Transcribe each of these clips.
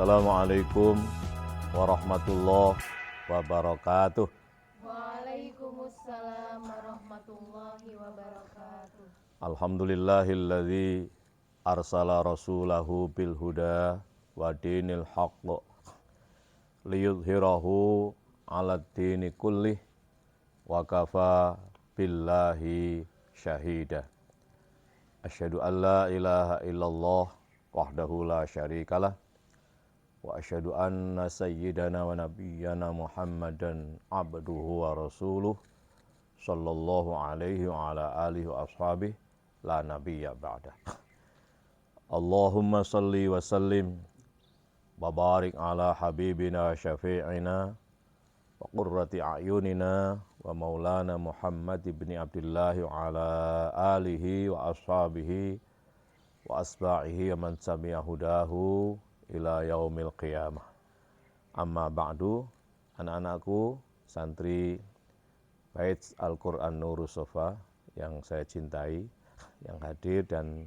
Assalamualaikum warahmatullahi wabarakatuh. Waalaikumsalam warahmatullahi wabarakatuh. Alhamdulillahilladzi arsala rasulahu bil huda wa dinil haqq liyudhhirahu 'alad dini kullih wa kafa billahi syahida. Asyhadu an la ilaha illallah wahdahu la syarikalah wa asyhadu anna sayyidana wa nabiyyana Muhammadan abduhu wa rasuluh sallallahu alaihi wa ala alihi wa ashabihi la nabiyya ba'dah. Allahumma salli wa sallim wa barik ala habibina syafi'ina wa qurrati a'yunina wa maulana Muhammad ibn Abdullah wa ala alihi wa ashabihi wa asba'ihi wa man sami'a hudahu ila yaumil qiyamah. Amma ba'du, anak-anakku, santri Bait Al-Quran Nurus Sofa yang saya cintai, yang hadir dan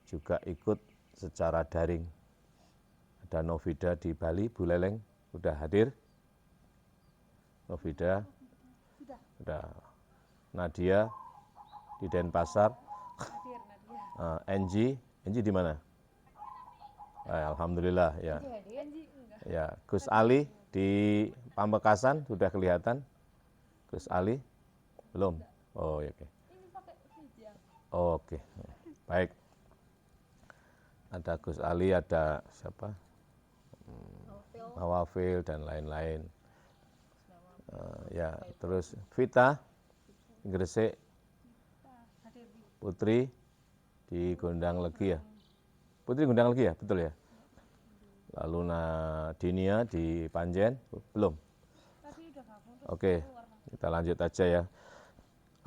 juga ikut secara daring. Ada Novida di Bali, Bu Leleng, sudah hadir? Novida? Sudah. Nadia di Denpasar? Angie di mana? Alhamdulillah ya. Ya, Gus Ali di Pamekasan sudah kelihatan. Gus Ali belum. Oh, oke. Oh, oke. Baik. Ada Gus Ali, ada siapa? Nawafil dan lain-lain. Ya, terus Vita Gresik, Putri di Gondang Legi ya. Putri Gondang Legi ya, betul ya. Lalu Dinia di Panjen, belum. Oke, kita lanjut aja ya.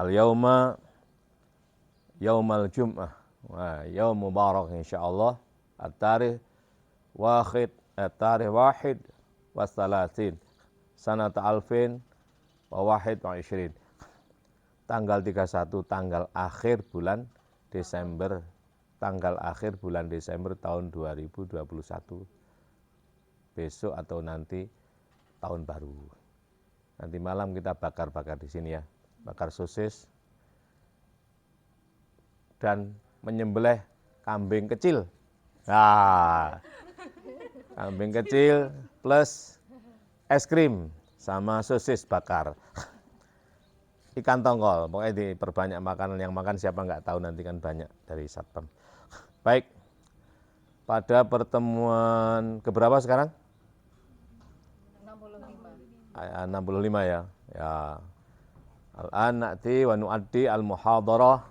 Al-yauma yaumal jum'ah. Wah, yaum mubarak insyaallah. At-tarikh wahid wasalasin sanata alfin wa wahid wa isyirin. Tanggal 31 tanggal akhir bulan Desember, tanggal akhir bulan Desember tahun 2021. Besok atau nanti tahun baru. Nanti malam kita bakar-bakar di sini ya. Bakar sosis dan menyembelih kambing kecil. Nah, kambing kecil plus es krim sama sosis bakar. Ikan tongkol, pokoknya diperbanyak makanan, yang makan siapa nggak tahu, nanti kan banyak dari Satpam. Baik, pada pertemuan keberapa sekarang? 65 ya. Ya. Al-an na'ti wa nu'addi al-muhadarah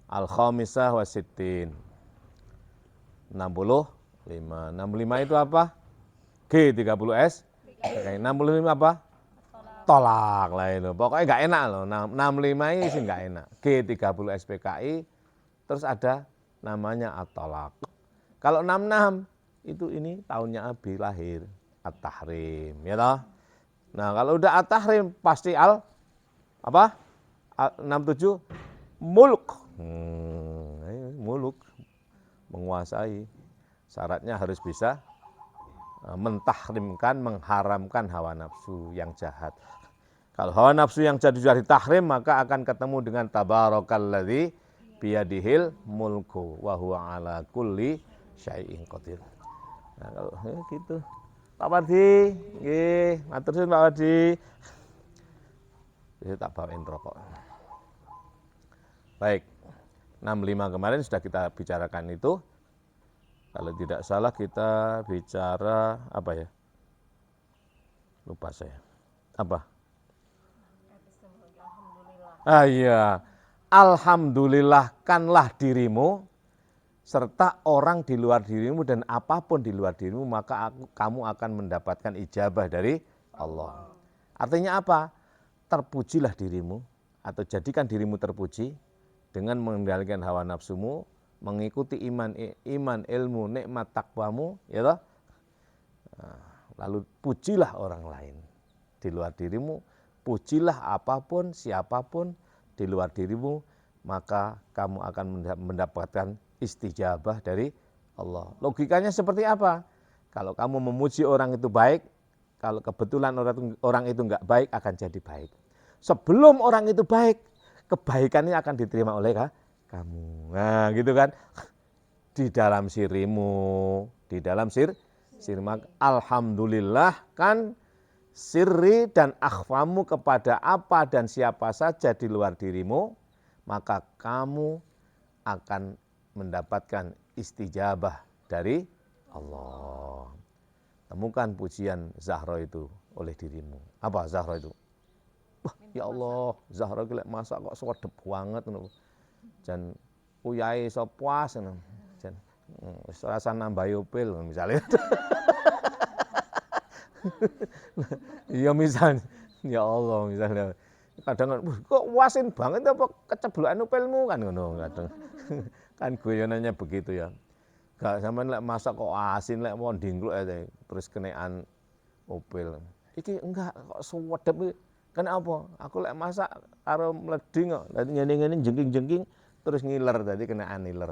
al-khamisah wa sittin. 65 itu apa? G30S. 65 apa? Tolak lah itu. Pokoknya enggak enak loh. 65 ini sih enggak enak. G30S PKI terus ada namanya at-tolak. Kalau 66 itu ini tahunnya Abi lahir, at-tahrim, ya toh. Nah, kalau udah at-tahrim pasti apa? 67 mulk. Muluk, menguasai. Syaratnya harus bisa mentahrimkan, mengharamkan hawa nafsu yang jahat. Kalau hawa nafsu yang jahat sudah ditahrim, maka akan ketemu dengan tabarakalladzi biyadihil mulku wa huwa ala kulli syai'in qadir. Nah, kalau gitu. Pak Wardi, nggih, matur suwun Pak Wardi. Saya tak bawain rokok. Baik. 65 kemarin sudah kita bicarakan itu. Kalau tidak salah kita bicara apa ya? Lupa saya. Apa? Iya. Alhamdulillahkanlah dirimu serta orang di luar dirimu dan apapun di luar dirimu, maka kamu akan mendapatkan ijabah dari Allah. Artinya apa? Terpujilah dirimu atau jadikan dirimu terpuji dengan mengendalikan hawa nafsumu, mengikuti iman, ilmu, nikmat, takwamu, ya toh? Lalu pujilah orang lain di luar dirimu, pujilah apapun, siapapun di luar dirimu, maka kamu akan mendapatkan istijabah dari Allah. Logikanya seperti apa? Kalau kamu memuji orang itu baik, kalau kebetulan orang itu enggak baik akan jadi baik. Sebelum orang itu baik, kebaikannya akan diterima oleh kamu. Nah, gitu kan? Di dalam sirimu, di dalam sirma. Alhamdulillah kan sirri dan akhfamu kepada apa dan siapa saja di luar dirimu, maka kamu akan mendapatkan istijabah dari Allah. Temukan pujian Zahra itu oleh dirimu. Apa Zahra itu? Wah, ya Allah, Zahra gelek masak kok sedep banget ngono. Jan uyahe iso puas ngono. Jan wis rasa nambah upil misalnya. Iya misalnya, ya Allah misalnya. Kadang kok wasin banget apa keceblokan upilmu kan ngono kadang. Kan guyonannya begitu ya. Gak sampean lek masak kok asin lek mau ndingkluk terus kenekan upil. Iki enggak kok suwedep iki. Kenapa? Aku lek masak karo mleding kok. Dadi ngene-ngene jengking-jengking terus ngiler dadi kenekan ngiler.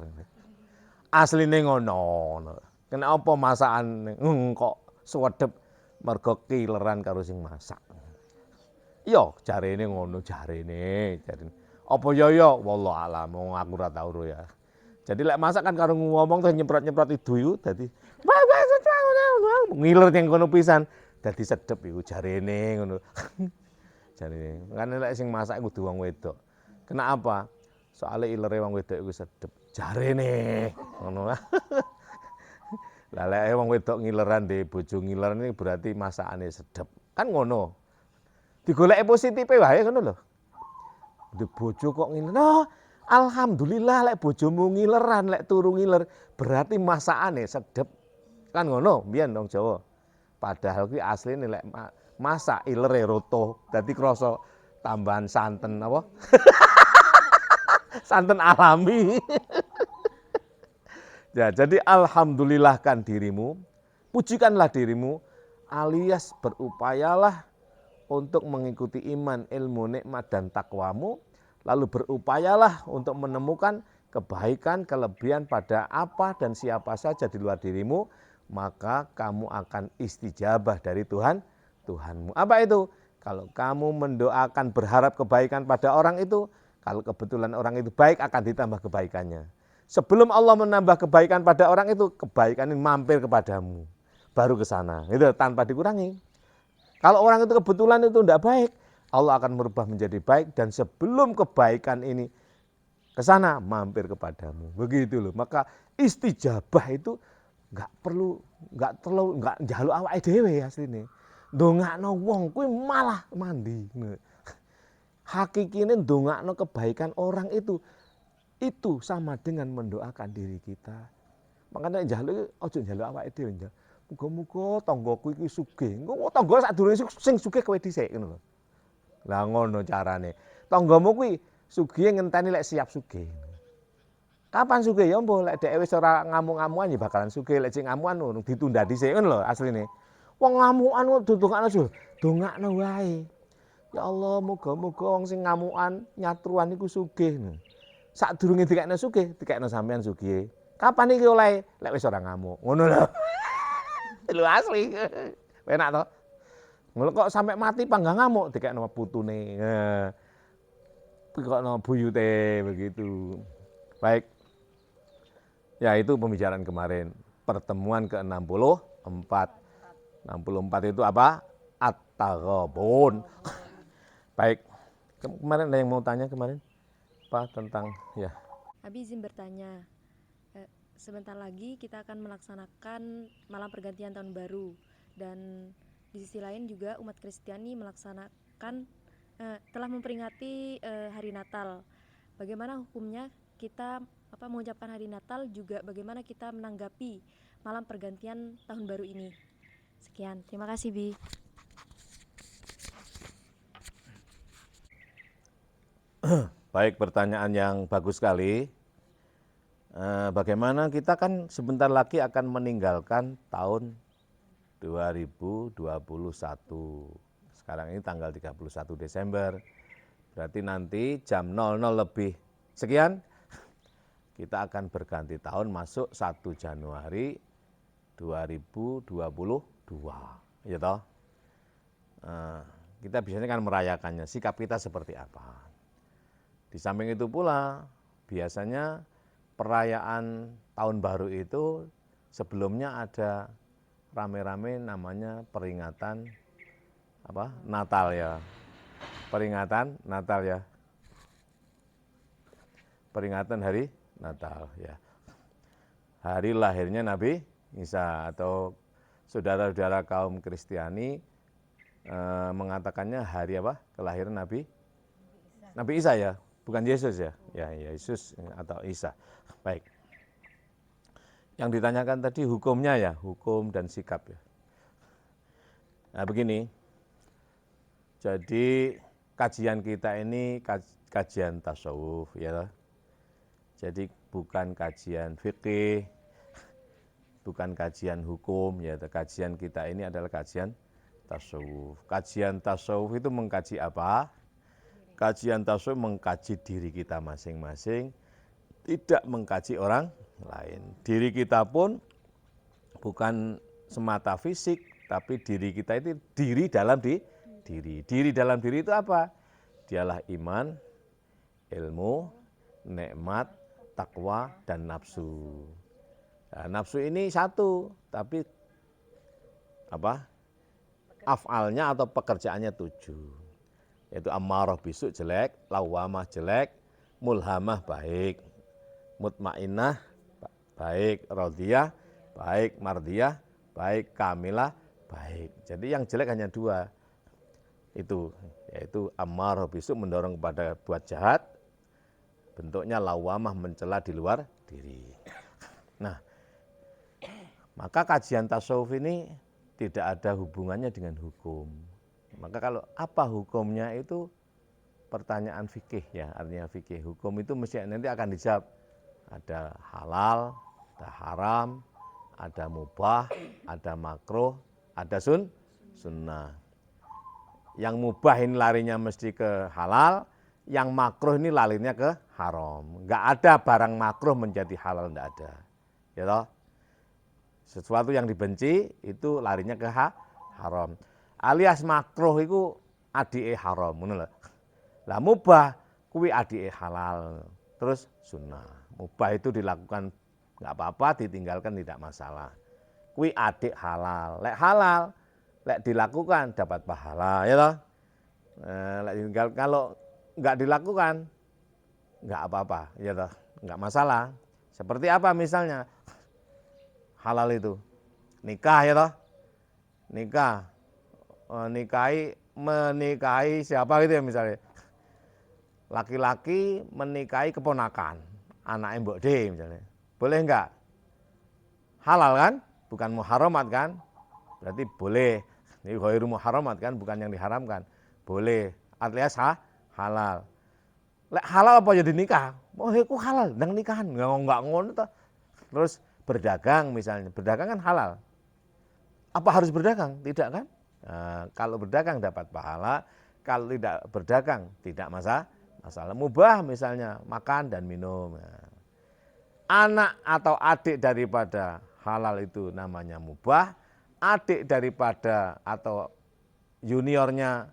Asline ngono. Kenapa masakan kok suwedep mergo kileran karo sing masak. Iya, jarene ngono, jarene. Apa ya wallahu alam, aku ora tau ya. Jadi lek masak kan karo ngomong terus nyemprot-nyemprot idu dadi ngiler yang kono pisan. Dadi sedep iku jarene ngono. Jarene. Kan lek sing masak kudu wong wedok. Kenapa? Soale ilere wong wedok iku sedep. Jarene ngono. Lah lek wong wedok ngileran de bojo ngiler ini berarti masakane sedep. Kan ngono. Digoleki positife wae ngono lho. Di bojo kok ngiler. No, alhamdulillah lek bojomu ngileran, lek turu ngiler, berarti masakane sedep. Kan ngono, mbiyen dong Jawa. Padahal kuwi asline lek masak ilere roto, dadi krasa tambahan santen apa? Santen alami. Ya, jadi alhamdulillahkan dirimu, pujikanlah dirimu, alias berupayalah untuk mengikuti iman, ilmu, nikmat, dan takwamu, lalu berupayalah untuk menemukan kebaikan, kelebihan pada apa dan siapa saja di luar dirimu, maka kamu akan istijabah dari Tuhanmu. Apa itu? Kalau kamu mendoakan berharap kebaikan pada orang itu, kalau kebetulan orang itu baik akan ditambah kebaikannya. Sebelum Allah menambah kebaikan pada orang itu, kebaikan ini mampir kepadamu. Baru ke sana, itu tanpa dikurangi. Kalau orang itu kebetulan itu tidak baik, Allah akan merubah menjadi baik dan sebelum kebaikan ini ke sana mampir kepadamu. Begitu loh. Maka istijabah itu enggak njaluk awake dhewe asline. Ndongakno wong kuwi malah mandi. Hakikine ndongakno kebaikan orang itu sama dengan mendoakan diri kita. Makanya njaluk aja njaluk awake dhewe. Muga-muga tanggaku iki sugih. Engko tangga sadurunge sing sugih kowe dhisik ngono lho. Lah ngono carane. Tanggamu kuwi sugih ngenteni lek siap sugih. Kapan sugih ya mbuh lek dhek wis ora ngamuk-ngamukan ya bakalan sugih. Lek sing ngamukan ngono ditunda dhisik ngono lho asline. Wong ngamukan kok didongakno sih. Dongakno wae. Ya Allah, muga-muga wong sing ngamukan nyatruan iku sugih. Sadurunge dikekno sugih, dikekno sampean sugih. Kapan iki oleh? Lek wis ora ngamuk. Ngono lho. Lho asli. Enak to? Ngono kok sampai mati panggang ngamuk dikekno putune. Nah, dikekno buyute begitu. Baik. Ya itu pembicaraan kemarin. Pertemuan ke-64. 64 itu apa? At-taghabun. Baik. Kemarin ada yang mau tanya kemarin? Apa tentang ya? Abi izin bertanya. Sebentar lagi kita akan melaksanakan malam pergantian tahun baru dan di sisi lain juga umat Kristiani melaksanakan telah memperingati hari Natal. Bagaimana hukumnya kita mengucapkan hari Natal, juga bagaimana kita menanggapi malam pergantian tahun baru ini? Sekian, terima kasih Bi. Baik, pertanyaan yang bagus sekali. Bagaimana kita kan sebentar lagi akan meninggalkan tahun 2021. Sekarang ini tanggal 31 Desember. Berarti nanti jam 00 lebih sekian kita akan berganti tahun masuk 1 Januari 2022, ya toh. Kita biasanya kan merayakannya, sikap kita seperti apa. Di samping itu pula, biasanya perayaan tahun baru itu sebelumnya ada rame-rame namanya peringatan Natal ya. Peringatan Natal ya. Peringatan hari Natal ya. Hari lahirnya Nabi Isa, atau saudara-saudara kaum Kristiani mengatakannya hari apa? Kelahiran Nabi Isa ya, bukan Yesus ya. Ya, Yesus atau Isa. Baik. Yang ditanyakan tadi hukumnya ya, hukum dan sikap ya. Nah, begini. Jadi kajian kita ini kajian tasawuf ya. Jadi bukan kajian fikih, bukan kajian hukum ya. Kajian kita ini adalah kajian tasawuf. Kajian tasawuf itu mengkaji apa? Kajian tasawuf mengkaji diri kita masing-masing, tidak mengkaji orang lain. Diri kita pun bukan semata fisik, tapi diri kita itu diri dalam diri. Diri dalam diri itu apa? Dialah iman, ilmu, nikmat, takwa, dan nafsu. Nah, nafsu ini satu, tapi af'alnya atau pekerjaannya 7. Yaitu ammarah bisu jelek, lawamah jelek, mulhamah baik, mutmainnah baik, radiyah baik, mardiyah baik, kamilah baik. Jadi yang jelek hanya 2. Itu yaitu ammarah bisu mendorong kepada buat jahat, bentuknya lawamah mencela di luar diri. Nah, maka kajian tasawuf ini tidak ada hubungannya dengan hukum. Maka kalau apa hukumnya itu pertanyaan fikih ya, artinya fikih. Hukum itu mesti nanti akan dijawab. Ada halal, ada haram, ada mubah, ada makruh, ada sunnah. Yang mubah ini larinya mesti ke halal, yang makruh ini larinya ke haram. Enggak ada barang makruh menjadi halal, enggak ada. Ya toh? Sesuatu yang dibenci itu larinya ke haram. Alias makruh itu adike haram, ngono lho. Lah mubah kuwi adike halal. Terus sunnah. Mubah itu dilakukan enggak apa-apa, ditinggalkan tidak masalah. Kuwi adik halal. Lek halal lek dilakukan dapat pahala, ya toh. Lek tinggal kalau enggak dilakukan enggak apa-apa, ya toh. Enggak masalah. Seperti apa misalnya? Halal itu nikah, ya toh. Nikah. Menikahi siapa gitu ya misalnya. Laki-laki menikahi keponakan, anaknya Mbok D misalnya. Boleh enggak? Halal kan? Bukan muharamat kan? Berarti boleh. Ini ghairu muharamat kan, bukan yang diharamkan. Boleh. Alias halal. Lek halal apa ya dinikah? Oh, itu halal, nang nikahan. Enggak ngono toh. Terus berdagang misalnya. Berdagang kan halal. Apa harus berdagang? Tidak kan? Nah, kalau berdagang dapat pahala, kalau tidak berdagang tidak masalah. Mubah misalnya makan dan minum. Nah, anak atau adik daripada halal itu namanya mubah, adik daripada atau juniornya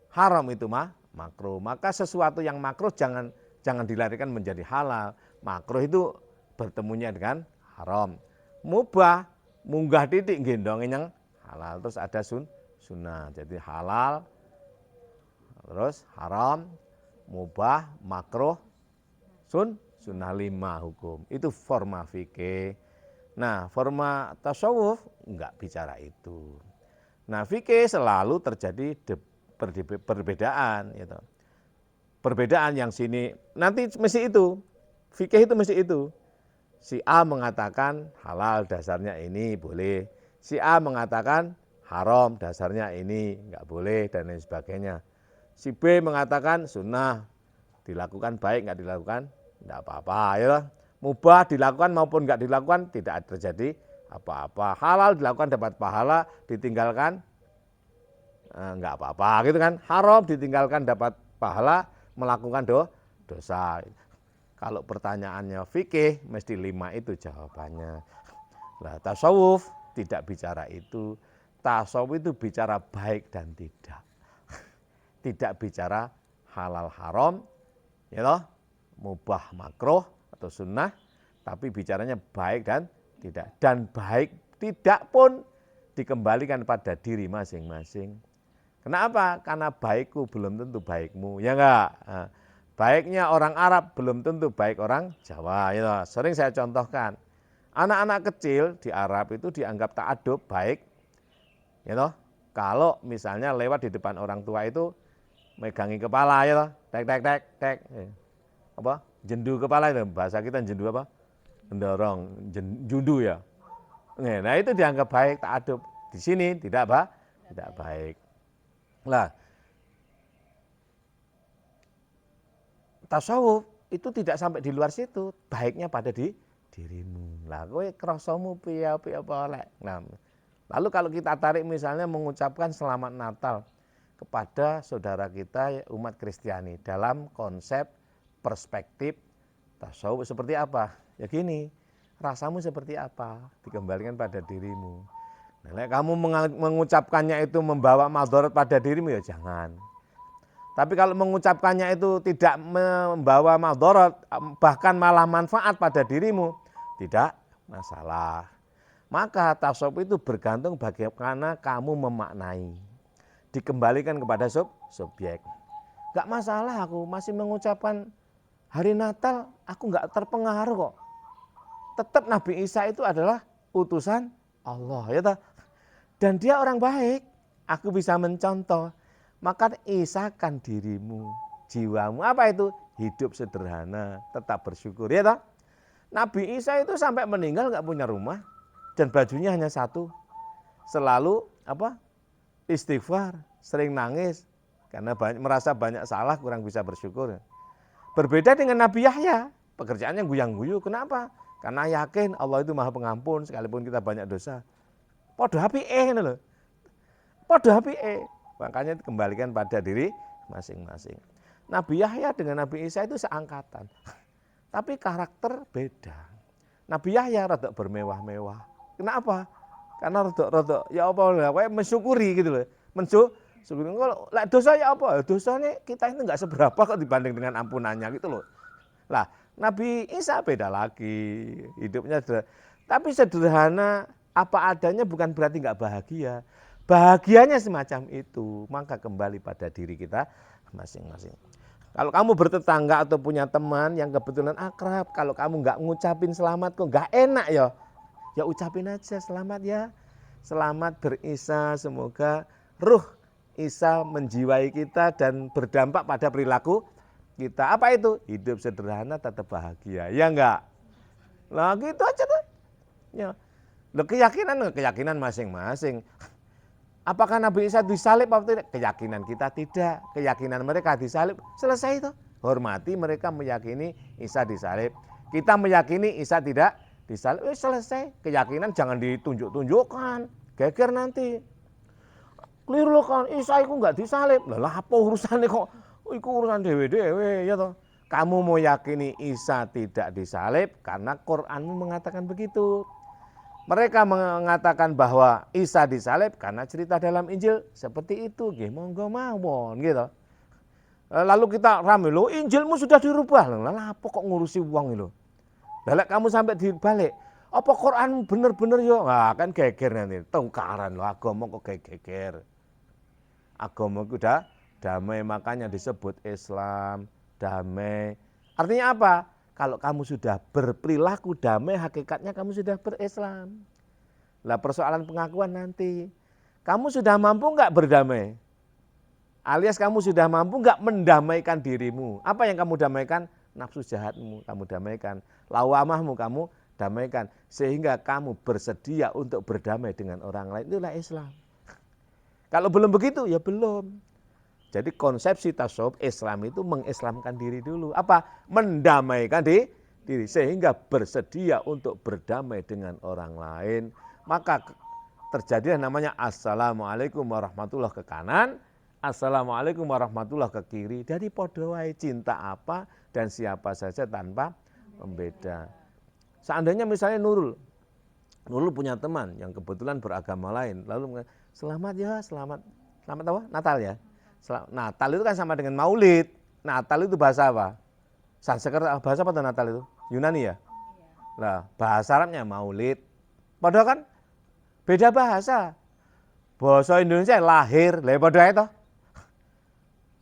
haram itu makruh. Maka sesuatu yang makruh jangan dilarikan menjadi halal. Makruh itu bertemunya dengan haram. Mubah munggah titik gendongin yang halal. Terus ada sunnah. Jadi halal, terus haram, mubah, makruh, sunnah 5 hukum. Itu forma fikih. Nah, forma tasawuf enggak bicara itu. Nah, fikih selalu terjadi perbedaan gitu. Perbedaan yang sini nanti mesti itu. Fikih itu mesti itu. Si A mengatakan halal dasarnya ini boleh. Si A mengatakan haram dasarnya ini enggak boleh dan lain sebagainya. Si B mengatakan sunnah dilakukan baik enggak dilakukan enggak apa-apa ya. Mubah dilakukan maupun enggak dilakukan tidak terjadi apa-apa. Halal dilakukan dapat pahala, ditinggalkan enggak apa-apa gitu kan. Haram ditinggalkan dapat pahala, melakukan dosa. Kalau pertanyaannya fikih, mesti 5 itu jawabannya. Nah, tasawuf tidak bicara itu. Tasawuf itu bicara baik dan tidak. Tidak bicara halal haram, ya toh, mubah makruh atau sunnah, tapi bicaranya baik dan tidak. Dan baik tidak pun dikembalikan pada diri masing-masing. Kenapa? Karena baikku belum tentu baikmu, ya enggak? Nah, baiknya orang Arab belum tentu baik orang Jawa. Ya toh. Sering saya contohkan, anak-anak kecil di Arab itu dianggap ta'adub baik, ya toh. Kalau misalnya lewat di depan orang tua itu megangi kepala, ya toh, tek tek tek tek, apa? Jendu kepala itu bahasa kita jendu apa? Mendorong, jundu ya. Nah itu dianggap baik, ta'adub. Di sini tidak baik. Lah, tasawuf itu tidak sampai di luar situ, baiknya pada di dirimu. Lah kowe krasamu piye-piye apa oleh. Nah, lalu kalau kita tarik misalnya mengucapkan selamat Natal kepada saudara kita umat Kristiani dalam konsep perspektif tasawuf seperti apa? Ya gini, rasamu seperti apa? Dikembalikan pada dirimu. Nah, kamu mengucapkannya itu membawa madarat pada dirimu ya jangan. Tapi kalau mengucapkannya itu tidak membawa madarat, bahkan malah manfaat pada dirimu, tidak masalah. Maka tasawuf itu bergantung bagaimana kamu memaknai. Dikembalikan kepada subjek. Gak masalah aku masih mengucapkan hari Natal, aku gak terpengaruh kok. Tetap Nabi Isa itu adalah utusan Allah, ya toh. Dan dia orang baik, aku bisa mencontoh. Maka isakan dirimu, jiwamu. Apa itu? Hidup sederhana, tetap bersyukur, ya toh. Nabi Isa itu sampai meninggal nggak punya rumah dan bajunya hanya satu. Selalu apa? Istighfar, sering nangis karena merasa banyak salah, kurang bisa bersyukur. Berbeda dengan Nabi Yahya, pekerjaannya guyang-guyu. Kenapa? Karena yakin Allah itu Maha Pengampun sekalipun kita banyak dosa. Podo apike ngono lho. Podo apike. Makanya kembalikan pada diri masing-masing. Nabi Yahya dengan Nabi Isa itu seangkatan. Tapi karakter beda. Nabi Yahya rada bermewah-mewah. Kenapa? Karena rada ya apa kowe mensyukuri gitu loh. Mensyukuri. Kalau lek dosa ya apa? Dosanya kita itu enggak seberapa kok dibanding dengan ampunannya gitu loh. Lah, Nabi Isa beda lagi. Hidupnya sederhana. Tapi sederhana apa adanya bukan berarti enggak bahagia. Bahagianya semacam itu, maka kembali pada diri kita masing-masing. Kalau kamu bertetangga atau punya teman yang kebetulan akrab, kalau kamu nggak ngucapin selamat kok nggak enak ya, ya ucapin aja selamat ya. Selamat berisa, semoga ruh Isa menjiwai kita dan berdampak pada perilaku kita. Apa itu? Hidup sederhana tetap bahagia, ya enggak? Nah gitu aja tuh. Ya. Loh, keyakinan masing-masing. Apakah Nabi Isa disalib atau tidak? Keyakinan kita tidak. Keyakinan mereka disalib. Selesai itu. Hormati mereka meyakini Isa disalib. Kita meyakini Isa tidak disalib. Selesai. Keyakinan jangan ditunjuk-tunjukkan. Geger nanti. Keliru kan. Isa itu enggak disalib. Lah apa urusannya kok? Itu urusan dewe-dewe. Ya toh. Kamu mau yakini Isa tidak disalib karena Quranmu mengatakan begitu. Mereka mengatakan bahwa Isa disalib karena cerita dalam Injil seperti itu, nggih monggo mawon gitu. Lalu kita rame, "Loh, Injilmu sudah dirubah." Lah apa kok ngurusi wong lho. Lah kamu sampai dibalik, "Apa Quranmu bener-bener yo?" Nah, kan geger nanti, tongkaran lho agama kok geger. Agama itu udah damai, makanya disebut Islam, damai. Artinya apa? Kalau kamu sudah berperilaku damai, hakikatnya kamu sudah berislam. Lah persoalan pengakuan nanti. Kamu sudah mampu enggak berdamai? Alias kamu sudah mampu enggak mendamaikan dirimu? Apa yang kamu damaikan? Nafsu jahatmu kamu damaikan. Lawamahmu kamu damaikan. Sehingga kamu bersedia untuk berdamai dengan orang lain. Itulah Islam. Kalau belum begitu, ya belum. Jadi konsepsi tasawuf Islam itu mengislamkan diri dulu. Apa? Mendamaikan diri. Sehingga bersedia untuk berdamai dengan orang lain. Maka terjadi namanya Assalamualaikum warahmatullahi ke kanan. Assalamualaikum warahmatullahi ke kiri. Dari podo wae cinta apa? dan siapa saja tanpa pembeda. Seandainya misalnya Nurul punya teman yang kebetulan beragama lain, lalu selamat ya, selamat apa? Natal ya. Natal itu kan sama dengan Maulid. Natal itu bahasa apa? Sanskerta, bahasa apa tuh Natal itu? Yunani ya? Nah, bahasa Arabnya Maulid. Padahal kan beda bahasa. Bahasa Indonesia lahir, lah padha ae to.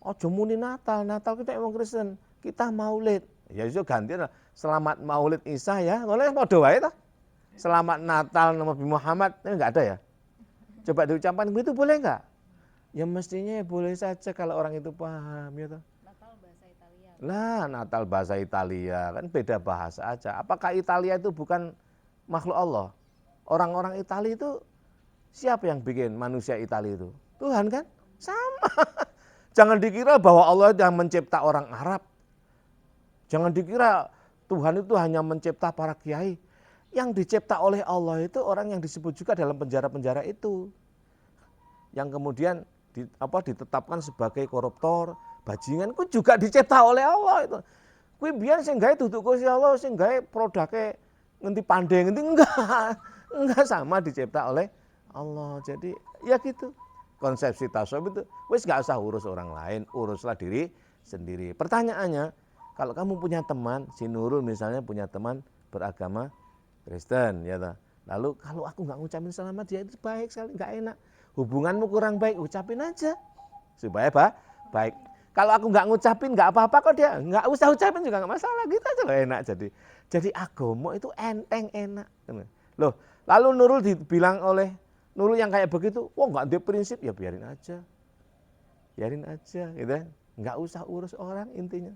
Aja muni Natal kita wong Kristen, kita Maulid. Ya iso ganti selamat Maulid Isa ya, ngono padha wae to. Selamat Natal Nabi Muhammad, enggak ada ya? Coba diucapkan begitu boleh enggak? Ya mestinya boleh saja kalau orang itu paham ya toh. Natal bahasa Italia. Lah, Natal bahasa Italia kan beda bahasa aja. Apakah Italia itu bukan makhluk Allah? Orang-orang Italia itu siapa yang bikin manusia Italia itu? Tuhan kan? Sama. Jangan dikira bahwa Allah yang mencipta orang Arab. Jangan dikira Tuhan itu hanya mencipta para kiai. Yang dicipta oleh Allah itu orang yang disebut juga dalam penjara-penjara itu. Yang kemudian ditetapkan sebagai koruptor, bajingan, itu juga dicipta oleh Allah itu. Kuwi biyen sing gawe duduk kursi Allah, sing gawe produke ngendi pandai ngendi enggak sama dicipta oleh Allah. Jadi ya gitu. Konsepsi tasawuf itu wis enggak usah urus orang lain, uruslah diri sendiri. Pertanyaannya, kalau kamu punya teman, si Nurul misalnya punya teman beragama Kristen ya ta. Lalu kalau aku enggak ngucapin selamat dia itu baik sekali, enggak enak. Hubunganmu kurang baik, ucapin aja supaya baik. Kalau aku nggak ngucapin nggak apa-apa kok dia, nggak usah ucapin juga nggak masalah, gitu aja loh, enak. Jadi agama itu enteng, enak. Loh, lalu Nurul dibilang oleh Nurul yang kayak begitu, wah nggak ada prinsip, ya biarin aja, gitu. Nggak usah urus orang intinya.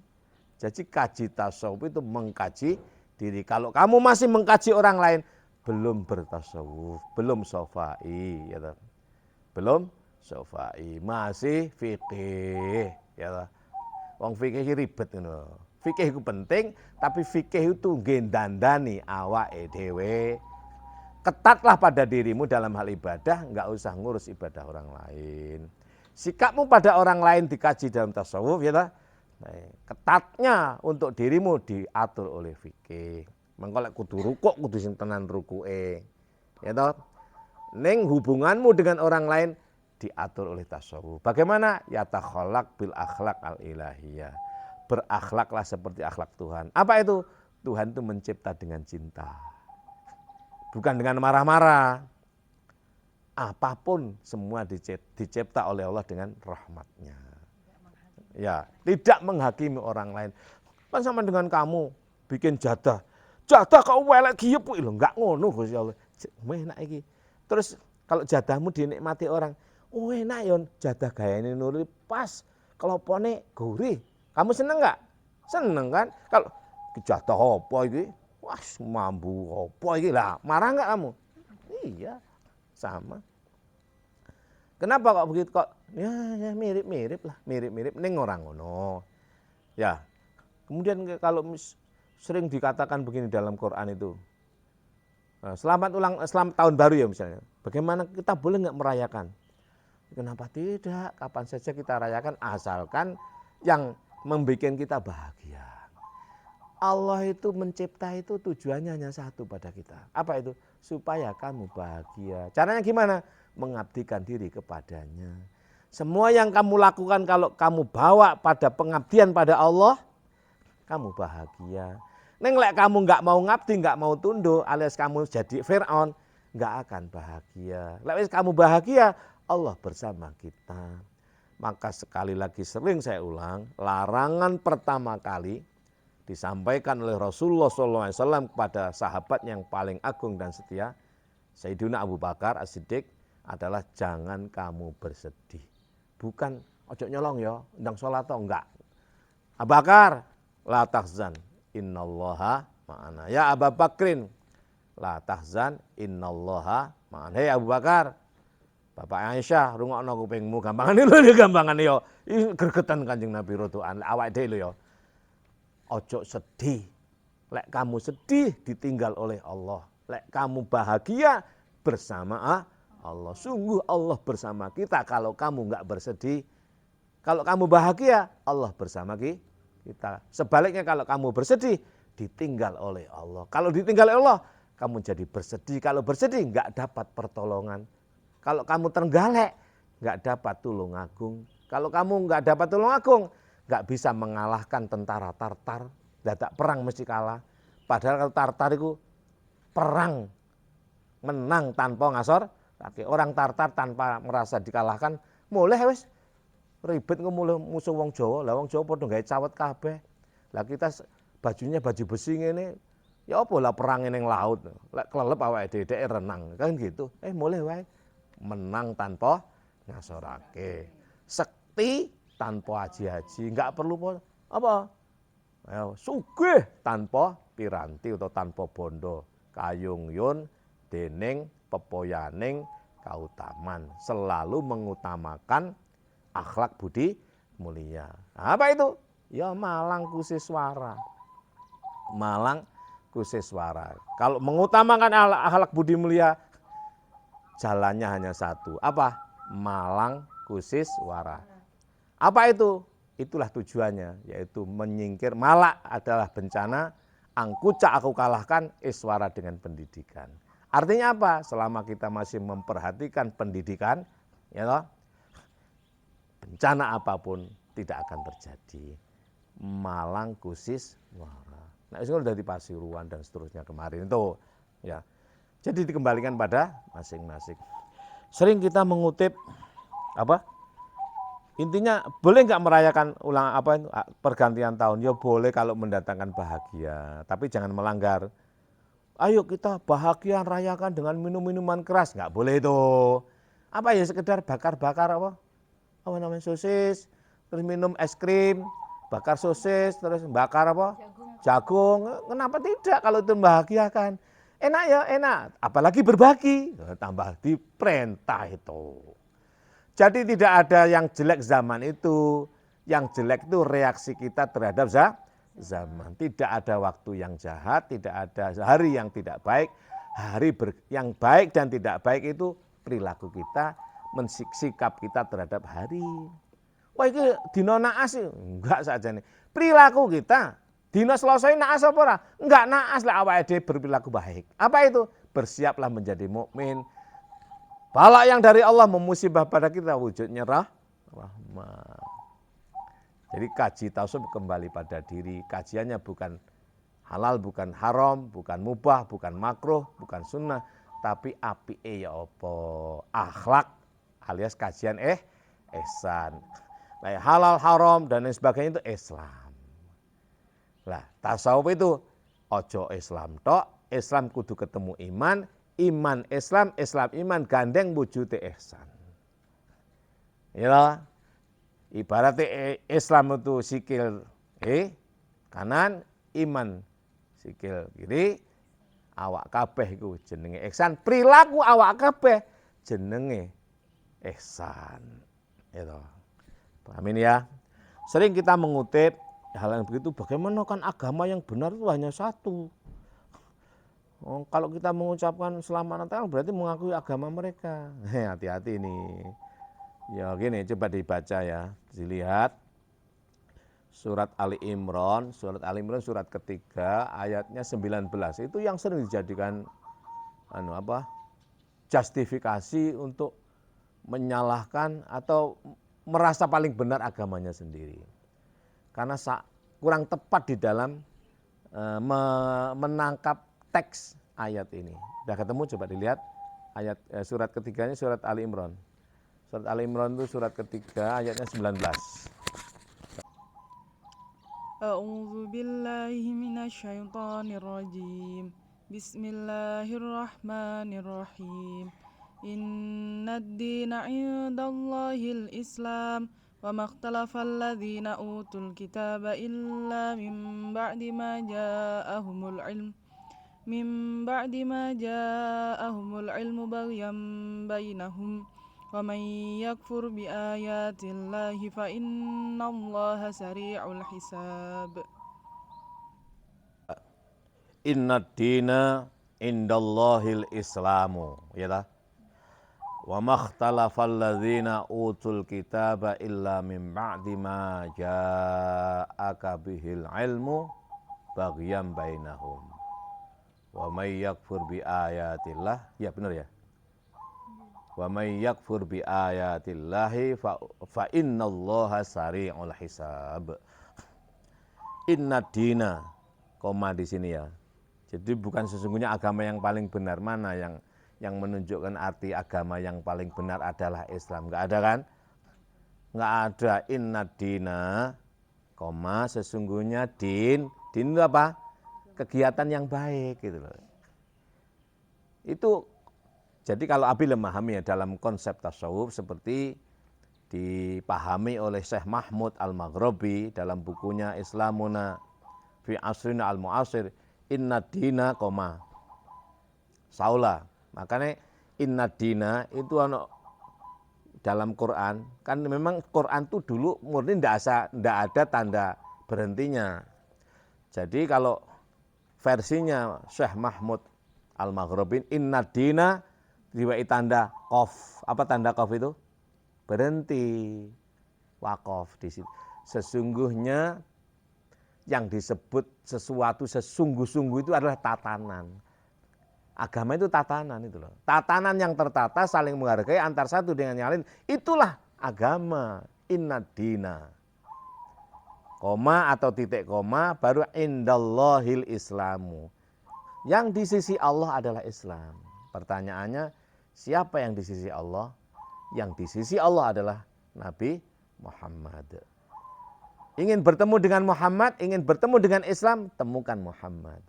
Jadi kaji tasawuf itu mengkaji diri. Kalau kamu masih mengkaji orang lain, belum bertasawuf, belum sofai, ya. Belum sofai, masih fikih, ya. Wong fikih ribet ngono. Fikih itu penting, tapi fikih itu ngendandani awake dhewe. Ketatlah pada dirimu dalam hal ibadah, enggak usah ngurus ibadah orang lain. Sikapmu pada orang lain dikaji dalam tasawuf, ya. Nah, ketatnya untuk dirimu diatur oleh fikih. Mengko lek kudu rukuk kudu sing tenan rukuke. Ya toh? Ning hubunganmu dengan orang lain diatur oleh tasawuf. Bagaimana? Ya takhalaq bil akhlaq al ilahiyah. Berakhlaklah seperti akhlak Tuhan. Apa itu? Tuhan itu mencipta dengan cinta. Bukan dengan marah-marah. Apapun semua dicipta oleh Allah dengan rahmatnya. Ya, tidak menghakimi orang lain. Kan sama dengan kamu bikin jadah. Jadah kau welek giyep lho, enggak ngono Gusti Allah. Enak iki. Terus kalau jadahmu dinikmati orang, oh enak ya jadah gayane Nurul pas, kelopone gurih. Kamu seneng enggak? Seneng kan? Kalau jadah apa iki? Wah, mambu apa iki lah? Marah enggak kamu? Iya, sama. Kenapa kok begitu kok? Ya mirip-mirip lah, mirip-mirip ning orang ngono. Ya. Kemudian kalau sering dikatakan begini dalam Quran itu, selamat tahun baru ya misalnya. Bagaimana kita boleh nggak merayakan? Kenapa tidak? Kapan saja kita rayakan asalkan yang membuat kita bahagia. Allah itu mencipta itu tujuannya hanya satu pada kita. Apa itu? Supaya kamu bahagia. Caranya gimana? Mengabdikan diri kepadanya. Semua yang kamu lakukan kalau kamu bawa pada pengabdian pada Allah, kamu bahagia. Neng lek kamu nggak mau ngabdi, nggak mau tunduk, alias kamu jadi Fir'aun, nggak akan bahagia. Lek kamu bahagia, Allah bersama kita. Maka sekali lagi sering saya ulang, larangan pertama kali disampaikan oleh Rasulullah SAW kepada sahabat yang paling agung dan setia, Sayyidina Abu Bakar As-Siddiq, adalah jangan kamu bersedih. Bukan ojo nyolong ya, ndang sholat atau enggak. Abu Bakar, la tahzan, innallaha ma'ana. Ya Abu Bakrin, la tahzan, innallaha ma'ana. Hei Abu Bakar, Bapak Aisyah, rungokno kupingmu, gampangan lho, gampangan yo. Gregetan Kanjeng Nabi rodoan, awake dhewe lho ya. Ojo sedih. Lek kamu sedih ditinggal oleh Allah. Lek kamu bahagia bersama Allah. Sungguh Allah bersama kita kalau kamu enggak bersedih. Kalau kamu bahagia, Allah bersama kita. Sebaliknya kalau kamu bersedih, ditinggal oleh Allah. Kalau ditinggal oleh Allah, kamu jadi bersedih. Kalau bersedih, enggak dapat pertolongan. Kalau kamu terenggalek, enggak dapat tulung agung. Kalau kamu enggak dapat tulung agung, enggak bisa mengalahkan tentara Tartar. Dadak perang mesti kalah. Padahal kalau Tartar itu perang menang tanpa ngasor. Orang Tartar tanpa merasa dikalahkan, mulai wis ribet mulai musuh wong Jawa. Lah wong Jawa padha gawe cawet kabeh. Lah kita bajunya baju besi ngene, ya apa lah perang ning laut. Lek klelep awake dhewe renang, kan gitu. Mulai wae menang tanpa ngasorake. Sekti tanpa haji-haji, enggak perlu apa? Sugih tanpa piranti atau tanpa bondo. Kayung yun dening pepoyaning kautaman, selalu mengutamakan akhlak budi mulia. Apa itu? Ya Malang Kusiswara. Malang Kusiswara. Kalau mengutamakan akhlak budi mulia, jalannya hanya satu. Apa? Malang Kusiswara. Apa itu? Itulah tujuannya, yaitu menyingkir. Malak adalah bencana, angkucak aku kalahkan, iswara dengan pendidikan. Artinya apa? Selama kita masih memperhatikan pendidikan, ya toh, bencana apapun tidak akan terjadi. Malang Kusiswara. Nah, itu sudah di Pasuruan dan seterusnya kemarin itu, ya. Jadi dikembalikan pada masing-masing. Sering kita mengutip apa? Intinya boleh nggak merayakan pergantian tahun? Ya boleh kalau mendatangkan bahagia, tapi jangan melanggar. Ayo kita bahagia rayakan dengan minum-minuman keras, nggak boleh itu. Apa ya sekedar bakar-bakar apa namanya sosis, terus minum es krim, bakar sosis, terus bakar apa? Jagung. Kenapa tidak kalau itu membahagiakan? Enak ya, enak. Apalagi berbagi, tambah diperintah itu. Jadi tidak ada yang jelek zaman itu. Yang jelek itu reaksi kita terhadap zaman. Tidak ada waktu yang jahat, tidak ada hari yang tidak baik. Yang baik dan tidak baik itu perilaku kita, sikap kita terhadap hari. Wah itu dino naas, enggak saja nih. Perilaku kita, dino selesai naas apa ora? Enggak naas lah awake dhewe berperilaku baik. Apa itu? Bersiaplah menjadi mukmin. Bala yang dari Allah memusibah pada kita wujudnya rahmat. Jadi kaji tasawuf kembali pada diri. Kajiannya bukan halal, bukan haram, bukan mubah, bukan makruh, bukan sunnah. Tapi apike ya apa? Akhlak alias kajian ihsan. Nah, halal, haram dan lain sebagainya itu Islam. Lah tasawuf itu ojo Islam tok. Islam kudu ketemu iman. Iman Islam, Islam iman gandeng wujud ihsan. Ya, ibaratnya Islam itu sikil kanan, iman sikil kiri, awak kabeh iku jenenge ihsan. Perilaku awak kabeh jenenge ihsan. Itu. Pahamin ya. Sering kita mengutip hal yang begitu, bagaimana kan agama yang benar itu hanya satu. Kalau kita mengucapkan selamat Natal berarti mengakui agama mereka. Hati-hati ini. Ya gini, coba dibaca ya. Dilihat surat Ali Imran surat ketiga ayatnya 19. Itu yang sering dijadikan justifikasi untuk menyalahkan atau merasa paling benar agamanya sendiri. Karena kurang tepat di dalam menangkap teks ayat ini. Sudah ketemu coba dilihat ayat surat ketiganya surat Ali Imran. Surat Ali Imran itu surat ketiga ayatnya 19. A'udzu billahi minasyaitonir rajim. Bismillahirrahmanirrahim. Innad dina 'indallahil Islam wa makhtalafal ladzina utul kitaba illa min ba'di ma ja'ahumul ilm baghyan bainahum wa man yakfur bi ayatillahi fa innallaha sari'ul hisab. Innad dina indallahil islamu, ya ta? Wa makhtalafal ladzina utul kitaba illa min ba'di ma ja'aka bihil ilmu baghyan bainahum. Wa may yakfur bi ayatillah, ya benar ya. Wa may yakfur bi ayatillahi fa innallaha sari'ul hisab. Inna dina, koma di sini ya. Jadi bukan sesungguhnya agama yang paling benar, mana yang menunjukkan arti agama yang paling benar adalah Islam. Enggak ada kan? Enggak ada. Inna dina, koma sesungguhnya din itu apa? Kegiatan yang baik gitu loh. Itu jadi kalau Abi memahami ya dalam konsep tasawuf seperti dipahami oleh Syekh Mahmud Al-Maghribi dalam bukunya Islamuna fi Asrina Al-Mu'asir, inna dina, saula. Makanya inna dina itu dalam Quran, kan memang Quran itu dulu murni tidak ada tanda berhentinya. Jadi kalau versinya Syekh Mahmud Al-Maghribi, inna dina diwai tanda qaf. Apa tanda qaf itu? Berhenti, wakaf di situ. Sesungguhnya yang disebut sesuatu sesungguh-sungguh itu adalah tatanan. Agama itu tatanan itu loh. Tatanan yang tertata saling menghargai antar satu dengan yang lain. Itulah agama. Inna dina. Koma atau titik koma baru indallahil islamu. Yang di sisi Allah adalah Islam. Pertanyaannya, siapa yang di sisi Allah? Yang di sisi Allah adalah Nabi Muhammad. Ingin bertemu dengan Muhammad, ingin bertemu dengan Islam, temukan Muhammad.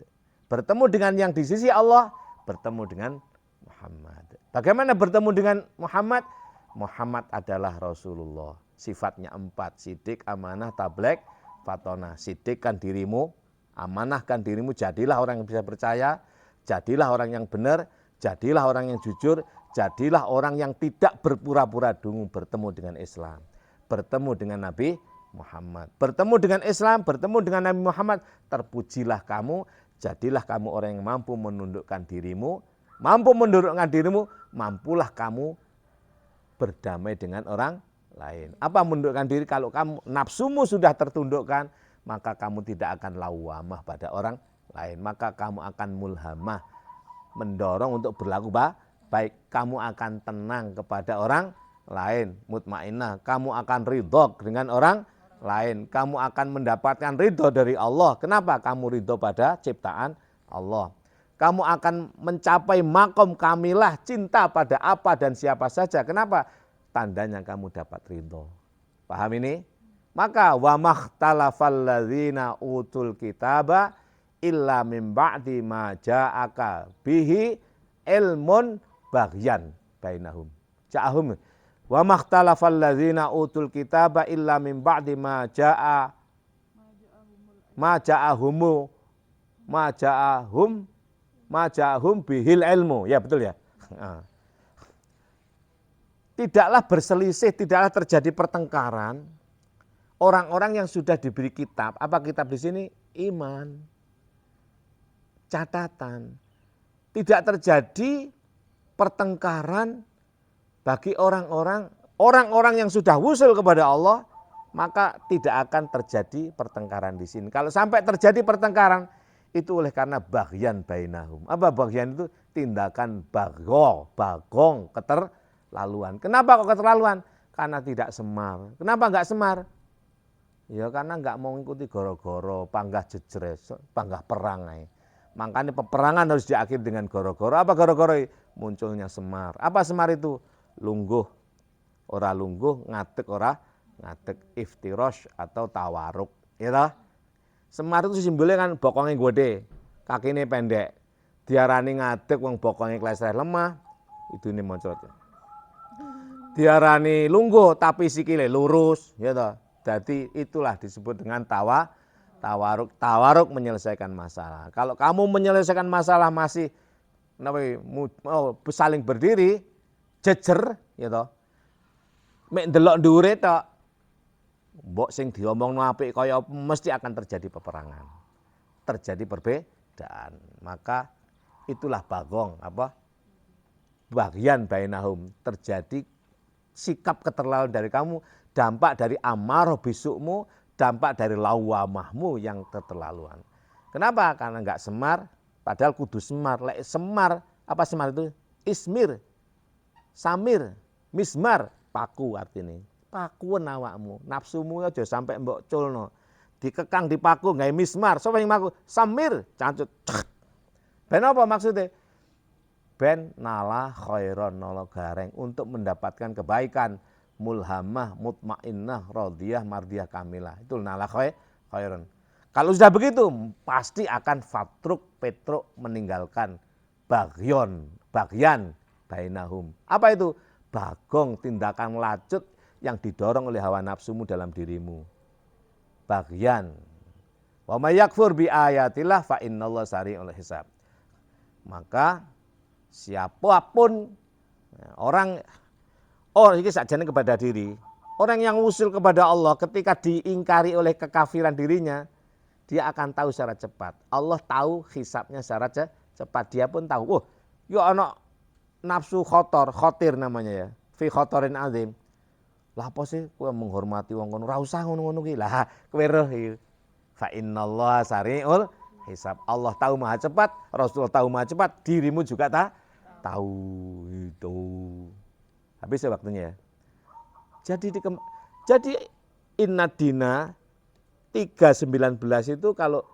Bertemu dengan yang di sisi Allah, bertemu dengan Muhammad. Bagaimana bertemu dengan Muhammad? Muhammad adalah Rasulullah. Sifatnya 4, sidik, amanah, tablek, fatona. Sidikkan dirimu, amanahkan dirimu, jadilah orang yang bisa percaya, jadilah orang yang benar, jadilah orang yang jujur, jadilah orang yang tidak berpura-pura dungu bertemu dengan Islam. Bertemu dengan Nabi Muhammad. Bertemu dengan Islam, bertemu dengan Nabi Muhammad, terpujilah kamu, jadilah kamu orang yang mampu menundukkan dirimu, mampulah kamu berdamai dengan orang lain. Apa menundukkan diri? Kalau kamu nafsumu sudah tertundukkan, maka kamu tidak akan lawamah pada orang lain. Maka kamu akan mulhamah, mendorong untuk berlaku baik. Kamu akan tenang kepada orang lain, mutmainnah. Kamu akan ridho dengan orang lain. Kamu akan mendapatkan ridho dari Allah. Kenapa? Kamu ridho pada ciptaan Allah. Kamu akan mencapai makom kamilah, cinta pada apa dan siapa saja. Kenapa? Tandanya kamu dapat ridho. Paham ini? Maka wa makhtalafal ladzina utul kitaba illa min ba'di ma ja'aka bihi ilmun baghyan bainahum. Ja'ahum. Wa makhtalafal ladzina utul kitaba illa min ba'di ma ja'ahum bihil ilmu. Ya betul ya. Tidaklah berselisih, tidaklah terjadi pertengkaran orang-orang yang sudah diberi kitab. Apa kitab di sini? Iman. Catatan. Tidak terjadi pertengkaran bagi orang-orang yang sudah wusul kepada Allah, maka tidak akan terjadi pertengkaran di sini. Kalau sampai terjadi pertengkaran, itu oleh karena baghyan bainahum. Apa baghyan itu? Tindakan bagong, keterlaluan. Kenapa kok keterlaluan? Karena tidak semar. Kenapa enggak semar? Ya karena enggak mau mengikuti goro-goro, panggah jejres, panggah perangai. Makanya peperangan harus diakhiri dengan goro-goro. Apa goro-goro? Munculnya semar. Apa semar itu? Lungguh, ora lungguh, ngadeg ora ngadeg, iftirosh atau tawaruk. Ya. Semar itu simbolnya kan bokongnya gede, kakinya pendek. Diarani ngadeg wong bokongnya kleser lemah, itu ini moncot. Diarani lungguh tapi sikile lurus, ya toh. Jadi itulah disebut dengan tawaruk. Tawaruk menyelesaikan masalah. Kalau kamu menyelesaikan masalah masih saling berdiri, jejer, ya toh. Mek ndelok dhuwure tok. Mbok sing diomongno apik kaya mesti akan terjadi peperangan. Terjadi perbedaan. Maka itulah bagong apa? bagian bainahum, terjadi sikap keterlaluan dari kamu, dampak dari amarah bisukmu, dampak dari lawamahmu yang keterlaluan. Kenapa? Karena enggak semar, padahal kudu semar. Lek semar, apa semar itu? Ismir, samir, mismar, paku artinya. Pakuan awakmu, nafsumu aja sampai mbok culno. Dikekang dipaku gawe mismar, sapa sing maku? Samir, cancut. Ben apa maksudnya? Ben nala khairon nala gareng untuk mendapatkan kebaikan, mulhamah, mutmainnah, radiyah, mardiyah kamilah. Itu nala khairon. Kalau sudah begitu pasti akan fatruk petruk meninggalkan bagian bainahum. Apa itu? Bagong, tindakan lacut yang didorong oleh hawa nafsumu dalam dirimu. Bagian. Wa may yakfur bi ayatillah fa innallaha sari'ul hisab. Maka siapapun orang ini sakjane kepada diri, orang yang usul kepada Allah ketika diingkari oleh kekafiran dirinya, dia akan tahu secara cepat. Allah tahu hisabnya secara cepat. Dia pun tahu, oh, yo ana nafsu khotir namanya ya. Fi khotorin azim. Lah apa sih kowe menghormati wong kono? Ora usah ngono-ngono ki. Lah kowe roh iki. Fa innallaha sari'ul hisab. Allah tahu maha cepat, Rasul tahu maha cepat, dirimu juga tahu itu. Habis ya waktunya ya. Jadi inna dina 319 itu kalau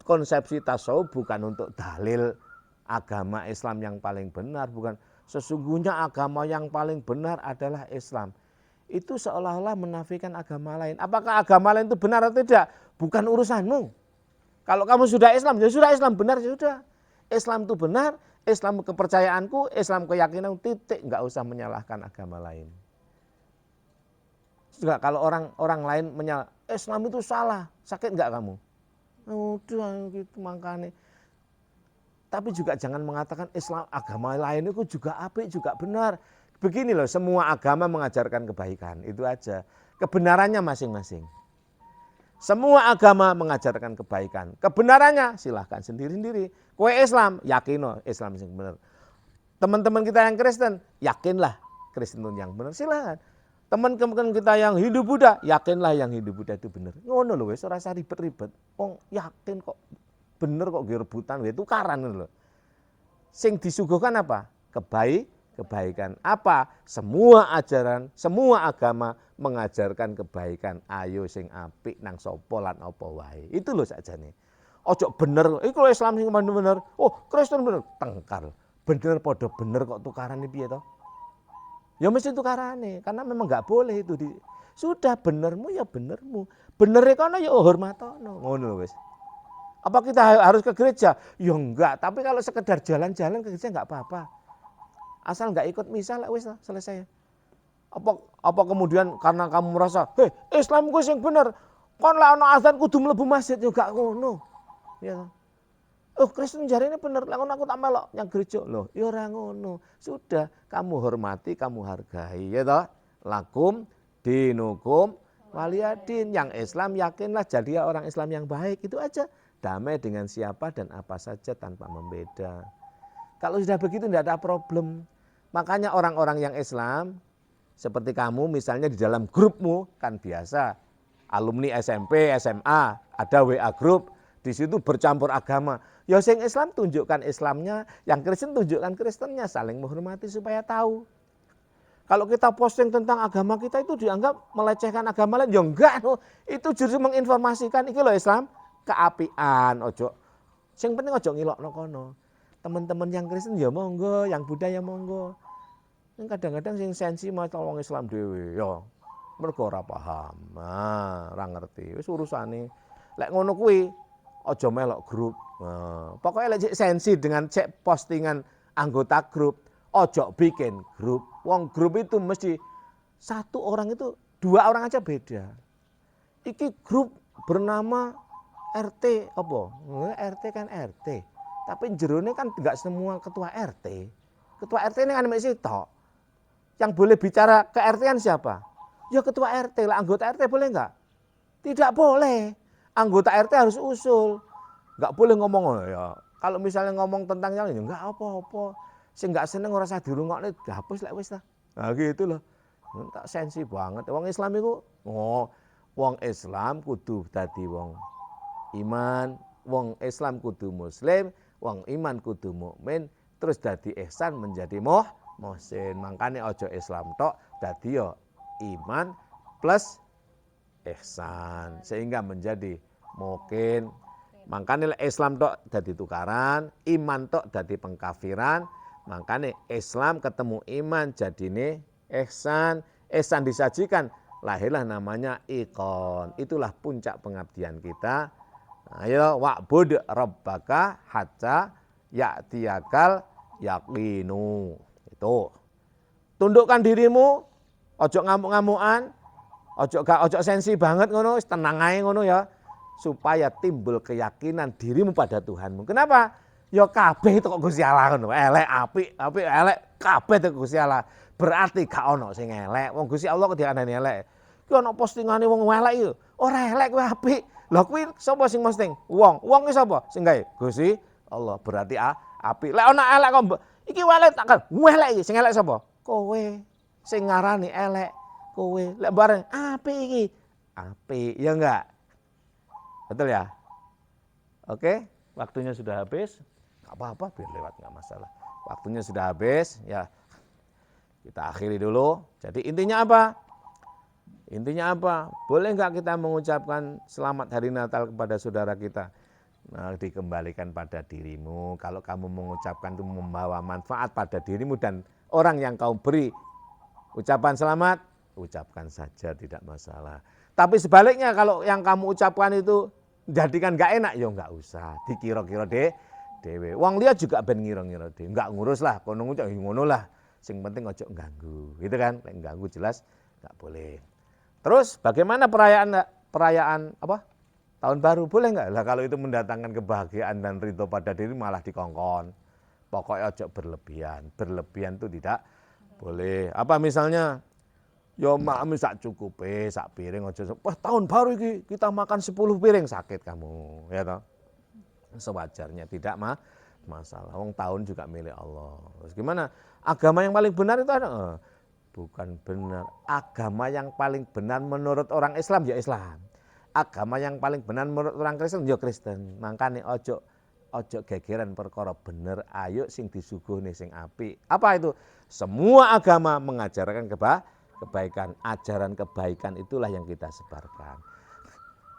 konsepsi tasawuf bukan untuk dalil agama Islam yang paling benar, bukan. Sesungguhnya agama yang paling benar adalah Islam. Itu seolah-olah menafikan agama lain. Apakah agama lain itu benar atau tidak? Bukan urusanmu. Kalau kamu sudah Islam, ya sudah Islam benar, ya sudah. Islam itu benar, Islam kepercayaanku, Islam keyakinan, titik. Enggak usah menyalahkan agama lain. Juga kalau orang lain menyalahkan, Islam itu salah, sakit enggak kamu? Udah gitu makanya. Tapi juga jangan mengatakan Islam agama lain itu juga apik, juga benar. Begini loh, semua agama mengajarkan kebaikan, itu aja. Kebenarannya masing-masing. Semua agama mengajarkan kebaikan. Kebenarannya silahkan sendiri-sendiri. Kowe Islam, yakin Islam yang benar. Teman-teman kita yang Kristen, yakinlah Kristen yang benar, silahkan. Teman-teman kita yang Hindu Buddha, yakinlah yang Hindu Buddha itu benar. Ngono lho wis ora usah ribet-ribet. Wong yakin kok bener kok rebutan, tukaran lho. Sing disuguhkan apa? Kebaikan. Apa? Semua ajaran, semua agama mengajarkan kebaikan. Ayo sing apik nang sapa lan apa wae. Itu lho sakjane. Ojo bener, iku Islam sing bener. Oh, Kristen bener, tengkar. Bener padha bener kok tukarane piye to? Ya mesti tukarane, karena memang enggak boleh itu sudah benermu ya benermu. Benere kono ya hormatono. Ngono lho wis. Apa kita harus ke gereja? Ya enggak, tapi kalau sekedar jalan-jalan ke gereja enggak apa-apa. Asal enggak ikut misa lah wis selesai. Apa kemudian karena kamu merasa, Islam gue yang bener. Kon lah ana azan kudu mlebu masjid yo gak ngono. Ya. Oh, Kristen jarine bener. Lah ngono aku tak melok yang gereja. Loh, ya ora ngono. Sudah, kamu hormati, kamu hargai, ya toh? Lakum dinukum waliyadin. Yang Islam yakinlah jadi orang Islam yang baik, itu aja. Damai dengan siapa dan apa saja tanpa membeda. Kalau sudah begitu tidak ada problem. Makanya orang-orang yang Islam seperti kamu misalnya di dalam grupmu kan biasa alumni SMP, SMA, ada WA grup, di situ bercampur agama. Ya sing Islam tunjukkan Islamnya, yang Kristen tunjukkan Kristennya, saling menghormati supaya tahu. Kalau kita posting tentang agama kita itu dianggap melecehkan agama lain, ya enggak, itu justru menginformasikan iki lho Islam keapian, ojo. Sing penting ojo ngilokno kono. Teman-teman yang Kristen ya monggo, yang Buddha ya monggo. Kadang-kadang sing sensi maca wong Islam dhewe ya mergo ora paham. Nah, ora ngerti. Wis urusane. Lek ngono kuwi aja melok grup. Nah, pokoknya lek sensi dengan cek postingan anggota grup, ojo bikin grup. Wong grup itu mesti satu orang itu, dua orang aja beda. Iki grup bernama RT apa? RT kan RT. Tapi jerone kan enggak semua ketua RT. Ketua RT ini kan mek sitok. Yang boleh bicara ke RT-an siapa? Ya ketua RT lah, anggota RT boleh enggak? Tidak boleh. Anggota RT harus usul. Enggak boleh ngomong ya. Kalau misalnya ngomong tentang yang ini enggak apa-apa. Sing gak seneng ora usah dirungokne dihapus lek wis ta. Nah gitu loh. Tak sensi banget. Wong Islam iku wong Islam kudu dadi wong iman, wong Islam kudu muslim, wong iman kudu mukmin, terus dadi ihsan menjadi muhsin. Makane aja Islam tok, dadi yo iman plus ihsan sehingga menjadi mungkin. Makanya Islam tok dadi tukaran, iman tok dadi pengkafiran. Makanya Islam ketemu iman jadine ihsan, ihsan disajikan, lahirlah namanya iqon. Itulah puncak pengabdian kita. Ayo wa'bud rabbaka hatta ya'tiyakal yaqinu. Itu. Tundukkan dirimu, ojo ngamuk-ngamukan, ojo sensi banget ngono, tenang ae ngono ya. Supaya timbul keyakinan dirimu pada Tuhanmu. Kenapa? Ya kabeh itu kok Gusti Allah ngono. Elek apik elek kabeh itu Gusti Allah. Berarti gak ono sing elek. Wong Gusti Allah kok diandani elek. Ki ono postingane wong elek iki. Ora elek kuwi apik. Lah kuwi sapa sing posting? Wong ki sapa? Sing gawe? Gusti Allah. Berarti apik. Lek ono elek kok iki elek tak kan. Elek iki sing elek sapa? Kowe. Sing ngarani elek kowe. Lek bareng apik iki. Apik ya enggak? Betul ya? Oke, waktunya sudah habis. Gak apa-apa, biar lewat, gak masalah. Waktunya sudah habis, ya kita akhiri dulu. Jadi intinya apa? Intinya apa? Boleh nggak kita mengucapkan selamat hari Natal kepada saudara kita? Nah, dikembalikan pada dirimu. Kalau kamu mengucapkan itu membawa manfaat pada dirimu dan orang yang kau beri ucapan selamat, ucapkan saja, tidak masalah. Tapi sebaliknya kalau yang kamu ucapkan itu jadikan gak enak, ya nggak usah. Dikira-kira dewe. Wong liya juga ben ngira-ngira dhewe. Enggak ngurus lah, kono ngucap ngono lah. Sing penting ojo ganggu. Gitu kan? Lek ganggu jelas enggak boleh. Terus bagaimana perayaan apa? Tahun baru boleh enggak? Lah kalau itu mendatangkan kebahagiaan dan ridho pada diri malah dikongkon. Pokoknya ojo berlebihan. Berlebihan itu tidak boleh. Apa misalnya yo makmi sak cukupe, sak piring ojo. Wah, tahun baru ini kita makan 10 piring, sakit kamu, ya toh. Sewajarnya tidak masalah. Wong tahun juga milik Allah. Terus gimana? Agama yang paling benar itu ada? Bukan benar. Agama yang paling benar menurut orang Islam ya Islam. Agama yang paling benar menurut orang Kristen ya Kristen. Makanya ojo gegeran perkara bener, ayo sing disuguhne sing apik. Apa itu? Semua agama mengajarkan kebaikan. Ajaran kebaikan itulah yang kita sebarkan.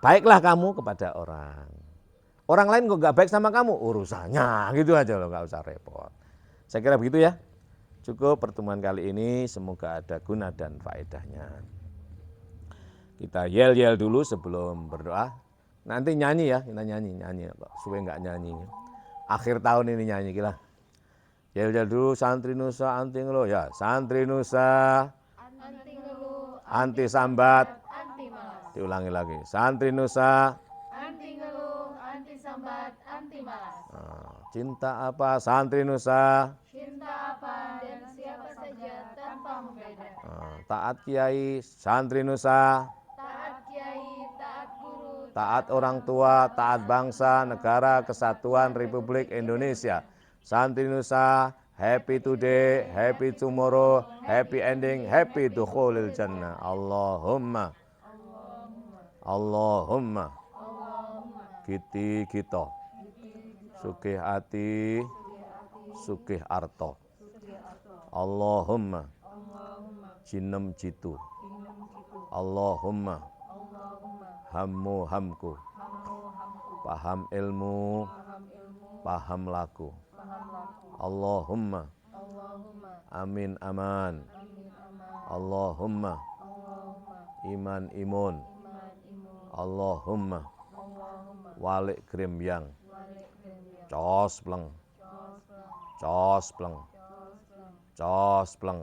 Baiklah kamu kepada orang. Orang lain kok gak baik sama kamu, urusannya gitu aja loh, gak usah repot. Saya kira begitu ya. Cukup pertemuan kali ini, semoga ada guna dan faedahnya. Kita yel-yel dulu sebelum berdoa. Nanti nyanyi ya, kita nyanyi. Suwe gak nyanyi. Akhir tahun ini nyanyi kita. Yel-yel dulu, santri nusa, anti ngeluh. Ya, santri nusa, Anti ngeluh, anti sambat. anti malas. Diulangi lagi, santri nusa. Anti ngeluh, anti sambat, anti malas. Cinta apa? Santri nusa. Cinta apa dan siapa saja tanpa membeda. Taat kiai, santri nusa. Taat kiai, taat guru, Taat orang tua, taat bangsa, negara, kesatuan Republik Indonesia. Santri nusa, happy today, happy tomorrow, happy ending, happy dukhulil jannah. Allahumma. Allahumma. Kita. Sugih ati, sugih arto. Allahumma. Jinem jitu. Allahumma. Hammu hamku. Paham ilmu, paham laku. Allahumma. Amin aman. Allahumma. Iman imun. Allahumma. Walik grembyang. Cos pleng. Cos pleng. Cos pleng.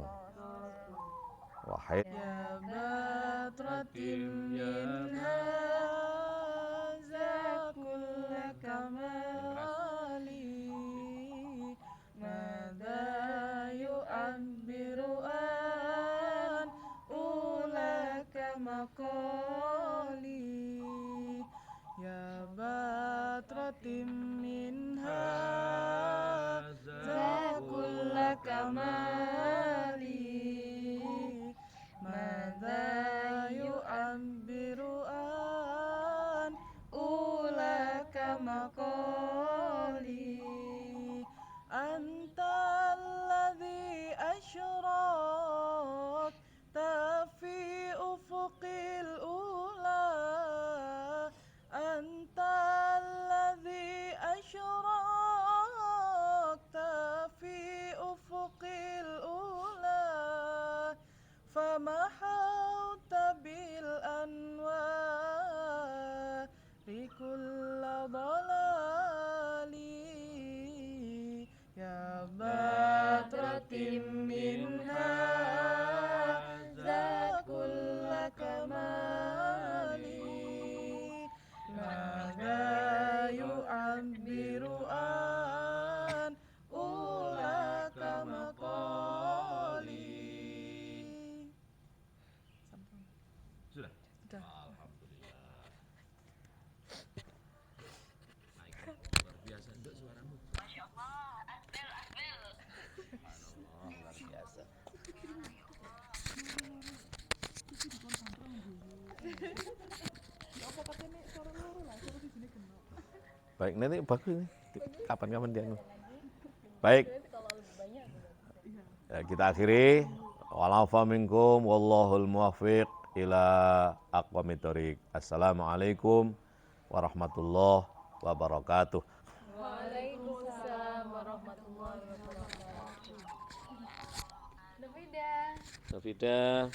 Wahai Ya batratim minha zakul kamali Mada yu'abbiru an ulaka maqali Ya batratim minha zakul kamali madza yu'abbiru an ulaka maqali anta alladhi asyrakta fi ufuqil ula anta alladhi asyrakta fi ufuqil ula famahauta bil anwari kulla dalali ya batratim min hadza kulla kamali madza yu'abbiru an ulaka maqali. Sudah? Sudah. Alhamdulillah. Luar biasa untuk suaramu. Masya Allah, luar biasa. Baik, nanti bagus nih. Kapan-kapan dia. Baik. Ya, kita akhiri. Wa'alafa minkum wallahul muwaffiq ila aqwamit thoriq. Assalamualaikum warahmatullahi wabarakatuh. Waalaikumsalam warahmatullahi wabarakatuh. Davidah. Davidah.